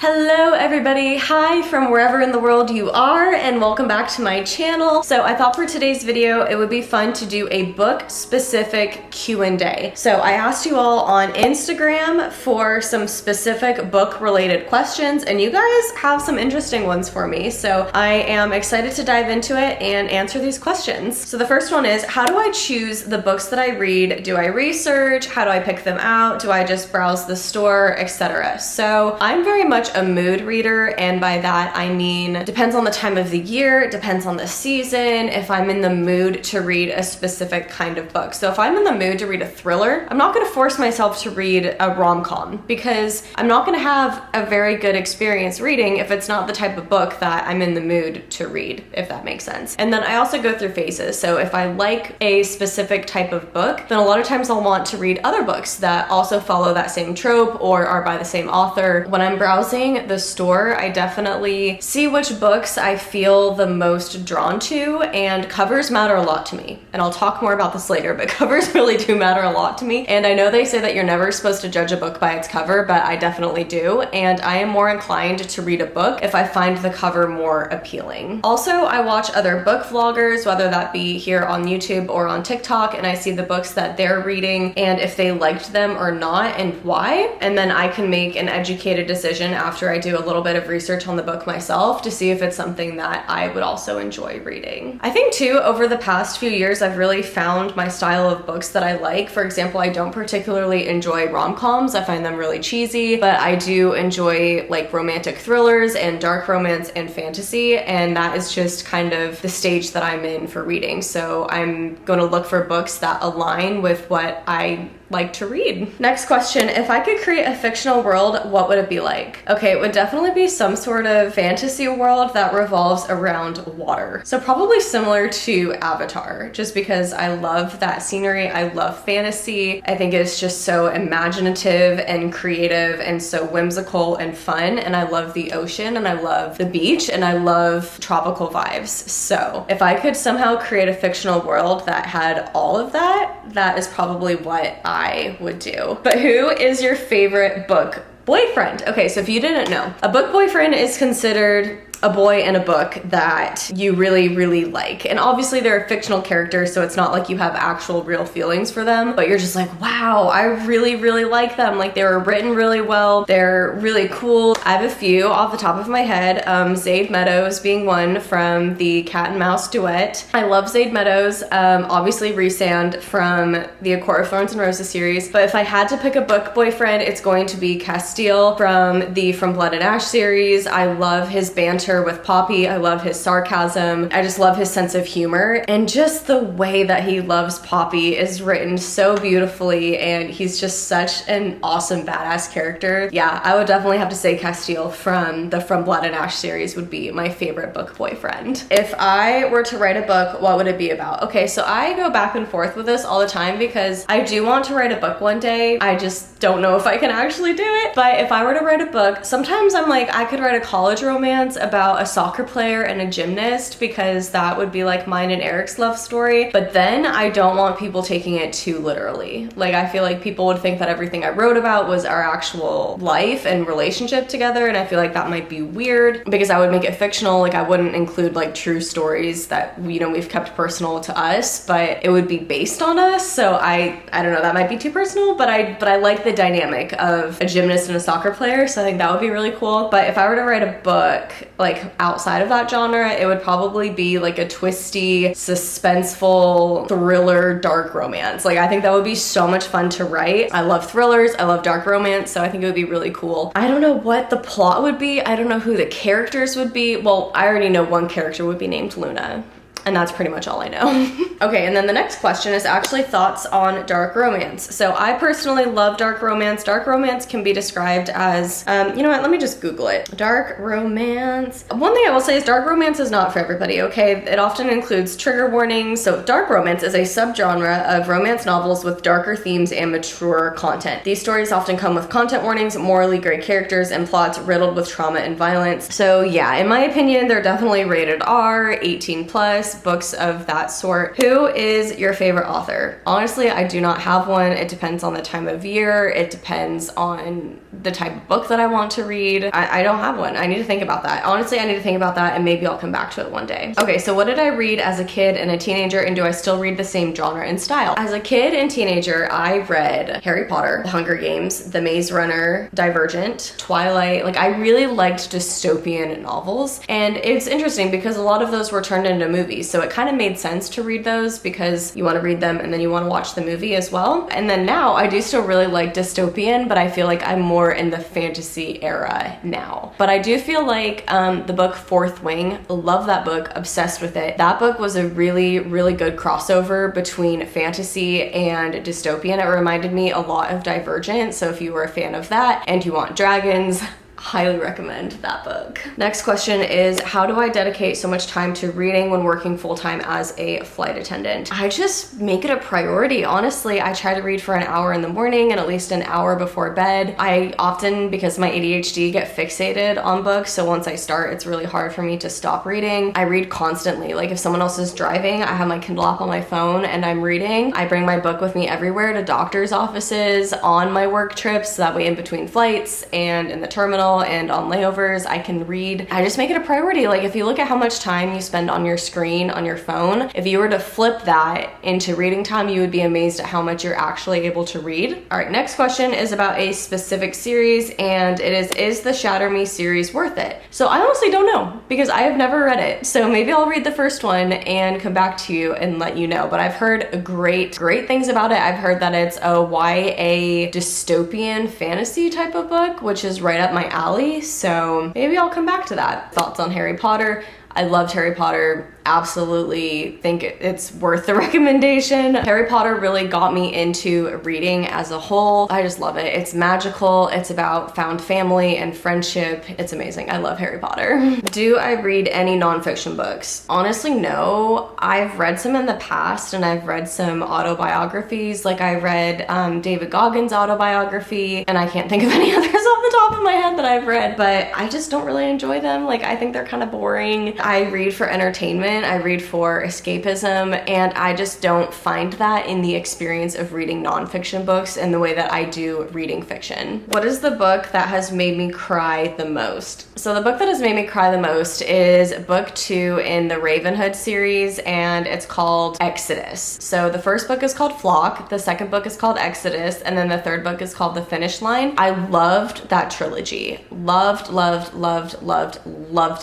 Hello everybody, hi from wherever in the world you are, and welcome back to my channel. So I thought for today's video it would be fun to do a book specific Q&A. So I asked you all on Instagram for some specific book related questions, and you guys have some interesting ones for me. So I am excited to dive into it and answer these questions. So the first one is, how do I choose the books that I read? Do I research? How do I pick them out? Do I just browse the store, etc.? So I'm very much a mood reader, and by that I mean depends on the time of the year, depends on the season, if I'm in the mood to read a specific kind of book. So if I'm in the mood to read a thriller, I'm not going to force myself to read a rom-com because I'm not going to have a very good experience reading if it's not the type of book that I'm in the mood to read, if that makes sense. And then I also go through phases. So if I like a specific type of book, then a lot of times I'll want to read other books that also follow that same trope or are by the same author. When I'm browsing the store, I definitely see which books I feel the most drawn to, and covers matter a lot to me. And I'll talk more about this later, but covers really do matter a lot to me. And I know they say that you're never supposed to judge a book by its cover, but I definitely do. And I am more inclined to read a book if I find the cover more appealing. Also, I watch other book vloggers, whether that be here on YouTube or on TikTok, and I see the books that they're reading and if they liked them or not and why. And then I can make an educated decision after I do a little bit of research on the book myself to see if it's something that I would also enjoy reading. I think too, over the past few years, I've really found my style of books that I like. For example, I don't particularly enjoy rom-coms. I find them really cheesy, but I do enjoy like romantic thrillers and dark romance and fantasy, and that is just kind of the stage that I'm in for reading. So I'm going to look for books that align with what I like to read. Next question, if I could create a fictional world, what would it be like? Okay, it would definitely be some sort of fantasy world that revolves around water. So probably similar to Avatar, just because I love that scenery. I love fantasy. I think it's just so imaginative and creative and so whimsical and fun. And I love the ocean and I love the beach and I love tropical vibes. So if I could somehow create a fictional world that had all of that, that is probably what I would do. But who is your favorite book boyfriend? Okay, so if you didn't know, a book boyfriend is considered a boy in a book that you really, really like. And obviously they're a fictional character, so it's not like you have actual real feelings for them, but you're just like, wow, I really, really like them. Like, they were written really well. They're really cool. I have a few off the top of my head. Zaid Meadows being one from the Cat and Mouse duet. I love Zaid Meadows. Obviously Rhysand from the A Court of Thorns and Roses series. But if I had to pick a book boyfriend, it's going to be Castile from the From Blood and Ash series. I love his banter with Poppy. I love his sarcasm. I just love his sense of humor, and just the way that he loves Poppy is written so beautifully, and he's just such an awesome badass character. Yeah, I would definitely have to say Castile from the From Blood and Ash series would be my favorite book boyfriend. If I were to write a book, what would it be about? Okay, so I go back and forth with this all the time because I do want to write a book one day. I just don't know if I can actually do it. But if I were to write a book, sometimes I'm like, I could write a college romance about a soccer player and a gymnast, because that would be like mine and Eric's love story. But then I don't want people taking it too literally. Like, I feel like people would think that everything I wrote about was our actual life and relationship together, and I feel like that might be weird because I would make it fictional. Like, I wouldn't include like true stories that, you know, we've kept personal to us, but it would be based on us. So I don't know, that might be too personal, but I like the dynamic of a gymnast and a soccer player, so I think that would be really cool. But if I were to write a book like outside of that genre, it would probably be like a twisty, suspenseful, thriller, dark romance. Like, I think that would be so much fun to write. I love thrillers, I love dark romance, so I think it would be really cool. I don't know what the plot would be. I don't know who the characters would be. Well, I already know one character would be named Luna, and that's pretty much all I know. Okay, and then the next question is actually thoughts on dark romance. So I personally love dark romance. Dark romance can be described as, you know what, let me just Google it. Dark romance. One thing I will say is dark romance is not for everybody, okay? It often includes trigger warnings. So dark romance is a subgenre of romance novels with darker themes and mature content. These stories often come with content warnings, morally gray characters, and plots riddled with trauma and violence. So yeah, in my opinion, they're definitely rated R, 18+, books of that sort. Who is your favorite author? Honestly, I do not have one. It depends on the time of year. It depends on the type of book that I want to read. I don't have one. I need to think about that. Honestly, I need to think about that and maybe I'll come back to it one day. Okay, so what did I read as a kid and a teenager, and do I still read the same genre and style? As a kid and teenager, I read Harry Potter, The Hunger Games, The Maze Runner, Divergent, Twilight. Like, I really liked dystopian novels, and it's interesting because a lot of those were turned into movies, so it kind of made sense to read those because you want to read them and then you want to watch the movie as well. And then now I do still really like dystopian, but I feel like I'm more in the fantasy era now. But I do feel like the book Fourth Wing, love that book, obsessed with it. That book was a really, really good crossover between fantasy and dystopian. It reminded me a lot of Divergent, so if you were a fan of that and you want dragons, highly recommend that book. Next question is, how do I dedicate so much time to reading when working full-time as a flight attendant? I just make it a priority. Honestly, I try to read for an hour in the morning and at least an hour before bed. I often, because of my ADHD, get fixated on books, so once I start, it's really hard for me to stop reading. I read constantly. Like, if someone else is driving, I have my Kindle app on my phone and I'm reading. I bring my book with me everywhere, to doctor's offices, on my work trips, so that way in between flights and in the terminal and on layovers, I can read. I just make it a priority. Like, if you look at how much time you spend on your screen, on your phone, if you were to flip that into reading time, you would be amazed at how much you're actually able to read. All right, next question is about a specific series, and it is the Shatter Me series worth it? So I honestly don't know, because I have never read it. So maybe I'll read the first one and come back to you and let you know. But I've heard great things about it. I've heard that it's a YA dystopian fantasy type of book, which is right up my alley, so maybe I'll come back to that. Thoughts on Harry Potter? I loved Harry Potter. Absolutely think it's worth the recommendation. Harry Potter really got me into reading as a whole. I just love it. It's magical. It's about found family and friendship. It's amazing. I love Harry Potter. Do I read any nonfiction books? Honestly, no. I've read some in the past, and I've read some autobiographies. Like, I read David Goggins' autobiography, and I can't think of any others off the top of my head that I've read, but I just don't really enjoy them. Like, I think they're kind of boring. I read for entertainment. I read for escapism, and I just don't find that in the experience of reading nonfiction books in the way that I do reading fiction. What is the book that has made me cry the most? So the book that has made me cry the most is book 2 in the Ravenhood series, and it's called Exodus. So the first book is called Flock, the second book is called Exodus, and then the third book is called The Finish Line. I loved that trilogy. Loved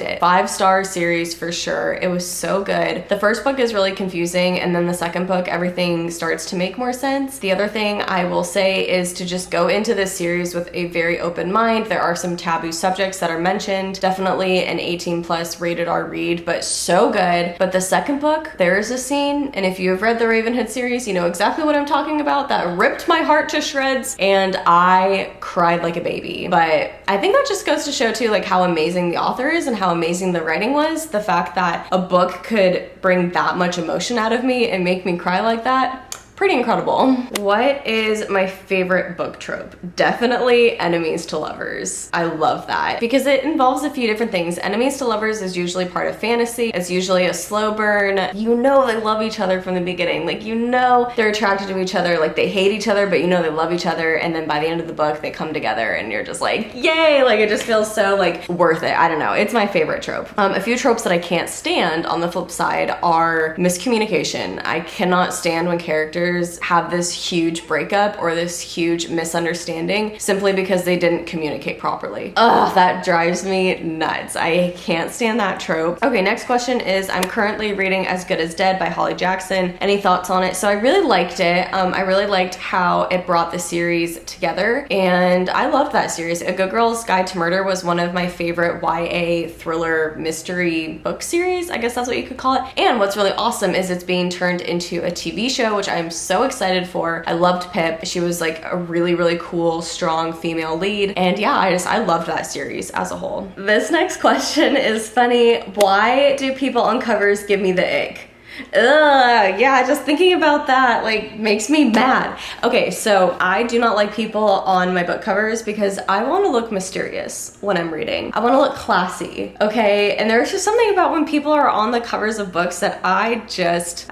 it. 5-star series for sure. It was so good. The first book is really confusing, and then the second book, everything starts to make more sense. The other thing I will say is to just go into this series with a very open mind. There are some taboo subjects that are mentioned. Definitely an 18+ rated R read, but so good. But the second book, there is a scene, and if you have read the Ravenhood series, you know exactly what I'm talking about, that ripped my heart to shreds, and I cried like a baby. But I think that just goes to show too, like, how amazing the author is and how amazing the writing was. The fact that a book could bring that much emotion out of me and make me cry like that, pretty incredible. What is my favorite book trope? Definitely enemies to lovers. I love that because it involves a few different things. Enemies to lovers is usually part of fantasy. It's usually a slow burn. You know they love each other from the beginning. Like, you know they're attracted to each other. Like, they hate each other, but you know they love each other. And then by the end of the book, they come together and you're just like, yay! Like, it just feels so, like, worth it. I don't know. It's my favorite trope. A few tropes that I can't stand on the flip side are miscommunication. I cannot stand when characters have this huge breakup or this huge misunderstanding simply because they didn't communicate properly. Ugh, that drives me nuts. I can't stand that trope. Okay, next question is, I'm currently reading As Good as Dead by Holly Jackson. Any thoughts on it? So I really liked it. I really liked how it brought the series together, and I loved that series. A Good Girl's Guide to Murder was one of my favorite YA thriller mystery book series. I guess that's what you could call it. And what's really awesome is it's being turned into a TV show, which I'm so excited for. I loved Pip. She was like a really cool, strong female lead. And yeah, I loved that series as a whole. This next question is funny. Why do people on covers give me the ick? Ugh, yeah, just thinking about that like makes me mad. Okay, so I do not like people on my book covers because I want to look mysterious when I'm reading. I want to look classy, okay? And there's just something about when people are on the covers of books that I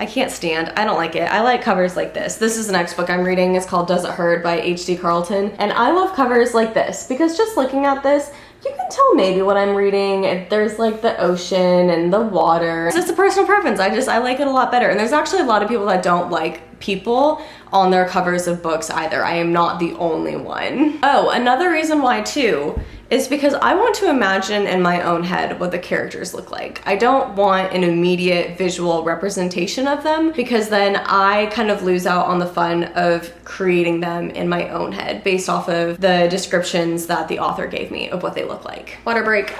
can't stand. I don't like it. I like covers like this. This is the next book I'm reading. It's called Does It Hurt by H.D. Carlton. And I love covers like this because just looking at this, you can tell maybe what I'm reading. There's like the ocean and the water. It's just a personal preference. I like it a lot better. And there's actually a lot of people that don't like people on their covers of books either. I am not the only one. Oh, another reason why too is because I want to imagine in my own head what the characters look like. I don't want an immediate visual representation of them because then I kind of lose out on the fun of creating them in my own head based off of the descriptions that the author gave me of what they look like. Water break.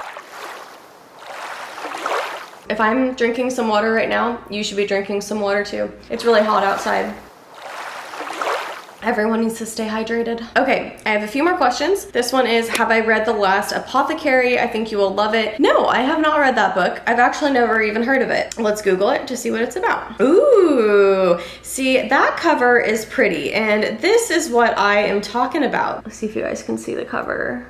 If I'm drinking some water right now, you should be drinking some water too. It's really hot outside. Everyone needs to stay hydrated. Okay, I have a few more questions. This one is, have I read The Last Apothecary? I think you will love it. No, I have not read that book. I've actually never even heard of it. Let's Google it to see what it's about. Ooh, see, that cover is pretty, and this is what I am talking about. Let's see if you guys can see the cover.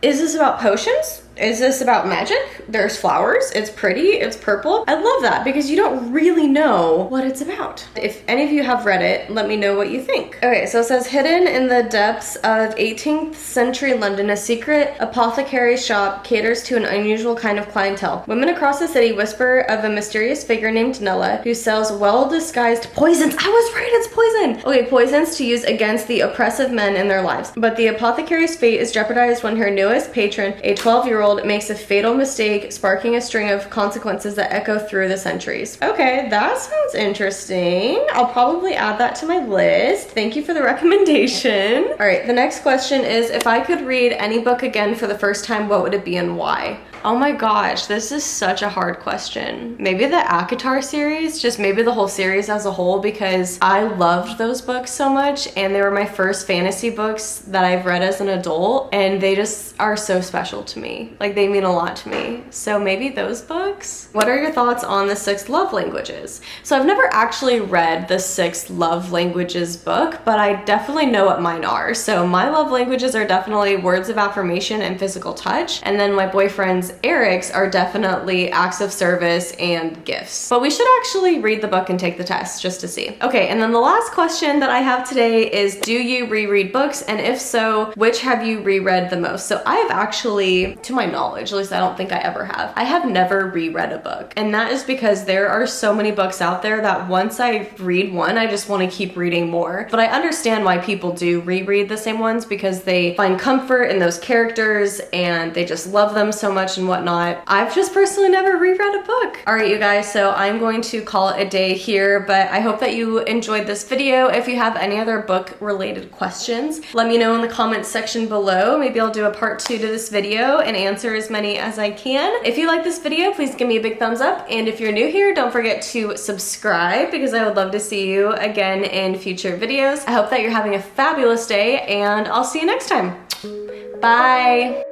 Is this about potions? Is this about magic? There's flowers, it's pretty, it's purple. I love that because you don't really know what it's about. If any of you have read it, let me know what you think. Okay, so it says, hidden in the depths of 18th century London, a secret apothecary shop caters to an unusual kind of clientele. Women across the city whisper of a mysterious figure named Nella who sells well-disguised poisons. I was right, it's poison. Okay, poisons to use against the oppressive men in their lives. But the apothecary's fate is jeopardized when her newest patron, a 12-year-old, makes a fatal mistake, sparking a string of consequences that echo through the centuries. Okay, that sounds interesting. I'll probably add that to my list. Thank you for the recommendation. All right, the next question is, if I could read any book again for the first time, what would it be and why? Oh my gosh, this is such a hard question. Maybe the ACOTAR series, just maybe the whole series as a whole, because I loved those books so much and they were my first fantasy books that I've read as an adult and they just are so special to me. Like they mean a lot to me. So maybe those books? What are your thoughts on the 6 love languages? So I've never actually read the 6 love languages book, but I definitely know what mine are. So my love languages are definitely words of affirmation and physical touch. And then my boyfriend's, Eric's, are definitely acts of service and gifts. But we should actually read the book and take the test just to see. Okay, and then the last question that I have today is, do you reread books? And if so, which have you reread the most? So I have actually, to my knowledge, at least I don't think I ever have, I have never reread a book. And that is because there are so many books out there that once I read one, I just want to keep reading more. But I understand why people do reread the same ones because they find comfort in those characters and they just love them so much and whatnot. I've just personally never reread a book. All right, you guys, so I'm going to call it a day here, but I hope that you enjoyed this video. If you have any other book related questions, let me know in the comments section below. Maybe I'll do a part 2 to this video and answer as many as I can. If you like this video, please give me a big thumbs up. And if you're new here, don't forget to subscribe because I would love to see you again in future videos. I hope that you're having a fabulous day and I'll see you next time. Bye.